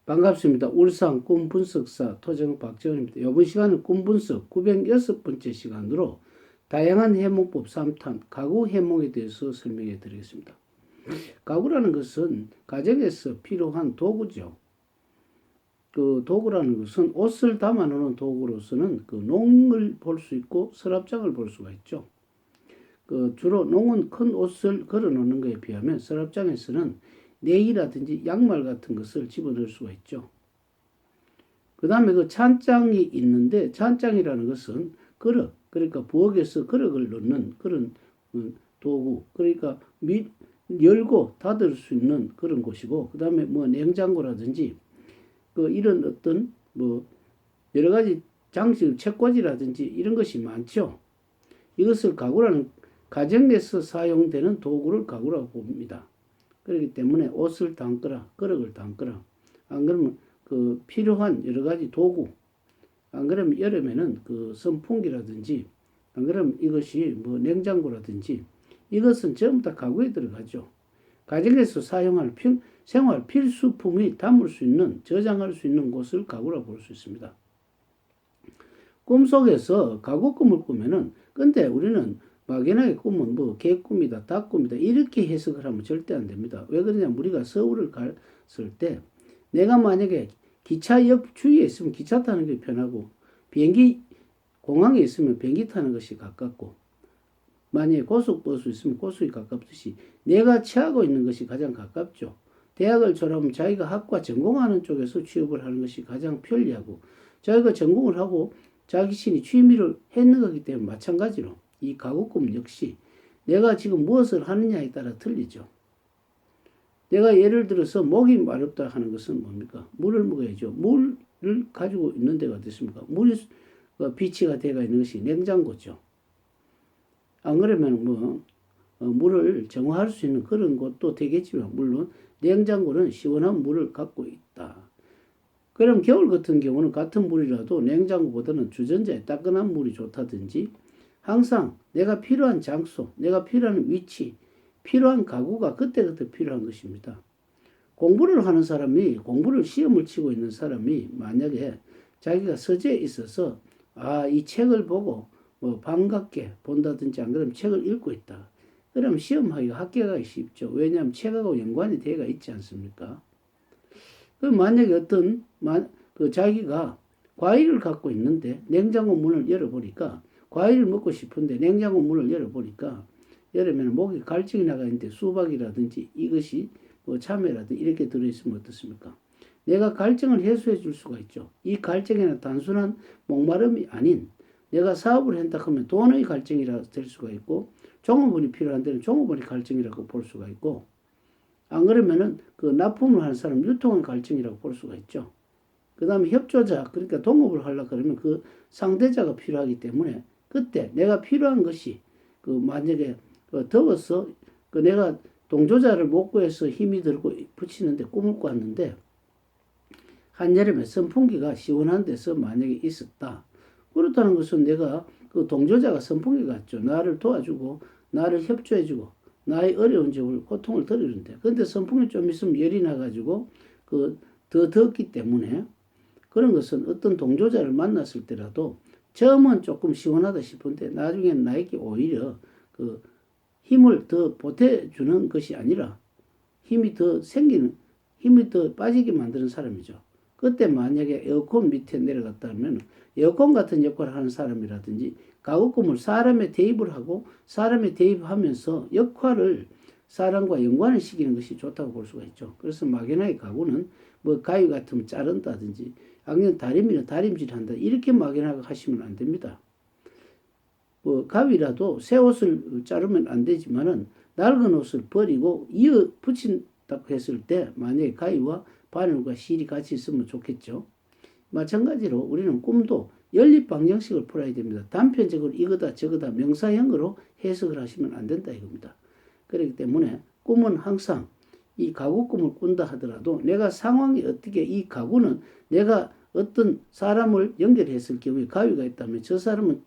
반갑습니다. 울산 꿈분석사 토정 박정입니다. 이번 시간은 꿈분석 906번째 시간으로 다양한 해몽법 3탄 가구 해몽에 대해서 설명해 드리겠습니다. 가구라는 것은 가정에서 필요한 도구죠. 그 도구라는 것은 옷을 담아놓는 도구로서는 그 농을 볼 수 있고 서랍장을 볼 수가 있죠. 주로 농은 큰 옷을 걸어 놓는 것에 비하면 서랍장에서는 네이라든지 양말 같은 것을 집어넣을 수가 있죠. 그 다음에 그 찬장이 있는데 찬장이라는 것은 그릇, 그러니까 부엌에서 그릇을 넣는 그런 도구, 그러니까 열고 닫을 수 있는 그런 곳이고, 그 다음에 뭐 냉장고라든지 이런 어떤 여러 가지 장식, 책꽂이라든지 이런 것이 많죠. 이것을 가구라는 가정 내에서 사용되는 도구를 가구라고 봅니다. 그렇기 때문에 옷을 담거나 그릇을 담거나 안 그러면 필요한 여러 가지 도구, 안 그러면 여름에는 선풍기라든지 안 그러면 이것이 냉장고라든지 이것은 전부 다 가구에 들어가죠. 가정에서 사용할 생활 필수품이 담을 수 있는, 저장할 수 있는 곳을 가구라고 볼 수 있습니다. 꿈속에서 가구 꿈을 꾸면은, 근데 우리는 막연하게 꿈은 개꿈이다, 닭꿈이다 이렇게 해석을 하면 절대 안 됩니다. 왜 그러냐면 우리가 서울을 갔을 때 내가 만약에 기차역 주위에 있으면 기차 타는 게 편하고, 비행기 공항에 있으면 비행기 타는 것이 가깝고, 만약에 고속버스 있으면 고속이 가깝듯이 내가 처하고 있는 것이 가장 가깝죠. 대학을 졸업하면 자기가 학과 전공하는 쪽에서 취업을 하는 것이 가장 편리하고, 자기가 전공을 하고 자신이 취미를 했는 거기 때문에 마찬가지로 이 가구 꿈 역시 내가 지금 무엇을 하느냐에 따라 틀리죠. 내가 예를 들어서 목이 마렵다 하는 것은 뭡니까? 물을 먹어야죠. 물을 가지고 있는 데가 어떻습니까? 물이 비치가 되어 있는 것이 냉장고죠. 안 그러면 물을 정화할 수 있는 그런 곳도 되겠지만, 물론 냉장고는 시원한 물을 갖고 있다. 그럼 겨울 같은 경우는 같은 물이라도 냉장고보다는 주전자에 따끈한 물이 좋다든지, 항상 내가 필요한 장소, 내가 필요한 위치, 필요한 가구가 그때그때 필요한 것입니다. 공부를 하는 사람이, 공부를 시험을 치고 있는 사람이 만약에 자기가 서재에 있어서 이 책을 보고 반갑게 본다든지 안 그러면 책을 읽고 있다. 그러면 시험하기가 합격하기 쉽죠. 왜냐하면 책하고 연관이 되어 있지 않습니까? 만약에 자기가 과일을 갖고 있는데 냉장고 문을 열어보니까, 과일을 먹고 싶은데 냉장고 문을 열어보니까 여름에는 목에 갈증이 나가 있는데 수박이라든지 이것이 참외라든지 이렇게 들어있으면 어떻습니까? 내가 갈증을 해소해 줄 수가 있죠. 이 갈증에는 단순한 목마름이 아닌, 내가 사업을 한다 하면 돈의 갈증이라 될 수가 있고, 종업원이 필요한 데는 종업원의 갈증이라고 볼 수가 있고, 안 그러면은 납품을 하는 사람 유통의 갈증이라고 볼 수가 있죠. 그 다음에 협조자, 그러니까 동업을 하려고 그러면 상대자가 필요하기 때문에 그때 내가 필요한 것이 만약에 더워서 내가 동조자를 못 구해서 힘이 들고 붙이는데 꿈을 꿨는데, 한여름에 선풍기가 시원한 데서 만약에 있었다. 그렇다는 것은 내가 동조자가 선풍기 같죠. 나를 도와주고 나를 협조해주고 나의 어려운 점을, 고통을 덜어주는데, 근데 선풍기 좀 있으면 열이 나가지고 더 덥기 때문에 그런 것은 어떤 동조자를 만났을 때라도 처음은 조금 시원하다 싶은데 나중에는 나에게 오히려 힘을 더 보태주는 것이 아니라 힘이 더 빠지게 만드는 사람이죠. 그때 만약에 에어컨 밑에 내려갔다 하면 에어컨 같은 역할을 하는 사람이라든지, 가구 꿈을 사람에 대입을 하고 사람에 대입하면서 역할을 사람과 연관을 시키는 것이 좋다고 볼 수가 있죠. 그래서 막연하게 가구는 가위 같으면 자른다든지 아니면 다림이는 다림질한다 이렇게 막연하게 하시면 안 됩니다. 가위라도 새 옷을 자르면 안 되지만은 낡은 옷을 버리고 이어 붙인다고 했을 때 만약에 가위와 바늘과 실이 같이 있으면 좋겠죠. 마찬가지로 우리는 꿈도 연립 방정식을 풀어야 됩니다. 단편적으로 이거다 저거다 명사형으로 해석을 하시면 안 된다 이겁니다. 그렇기 때문에 꿈은 항상 이 가구 꿈을 꾼다 하더라도 내가 상황이 어떻게, 이 가구는 내가 어떤 사람을 연결했을 경우에 가위가 있다면 저 사람은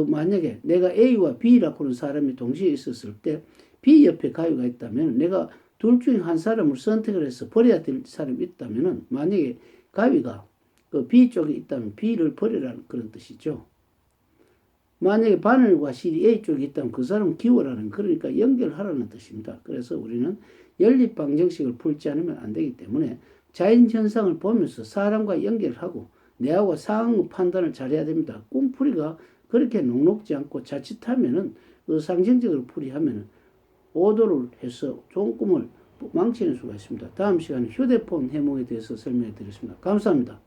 만약에 내가 A와 B라고 하는 사람이 동시에 있었을 때 B 옆에 가위가 있다면 내가 둘 중에 한 사람을 선택을 해서 버려야 될 사람이 있다면은 만약에 가위가 그 B 쪽에 있다면 B를 버리라는 그런 뜻이죠. 만약에 바늘과 실이 A 쪽에 있다면 그 사람은 기워라는, 그러니까 연결하라는 뜻입니다. 그래서 우리는 연립방정식을 풀지 않으면 안 되기 때문에 자연현상을 보면서 사람과 연결하고 내하고 상황 판단을 잘해야 됩니다. 꿈풀이가 그렇게 녹록지 않고 자칫하면은 그 상징적으로 풀이하면은 오도를 해서 좋은 꿈을 망치는 수가 있습니다. 다음 시간에 휴대폰 해몽에 대해서 설명해 드리겠습니다. 감사합니다.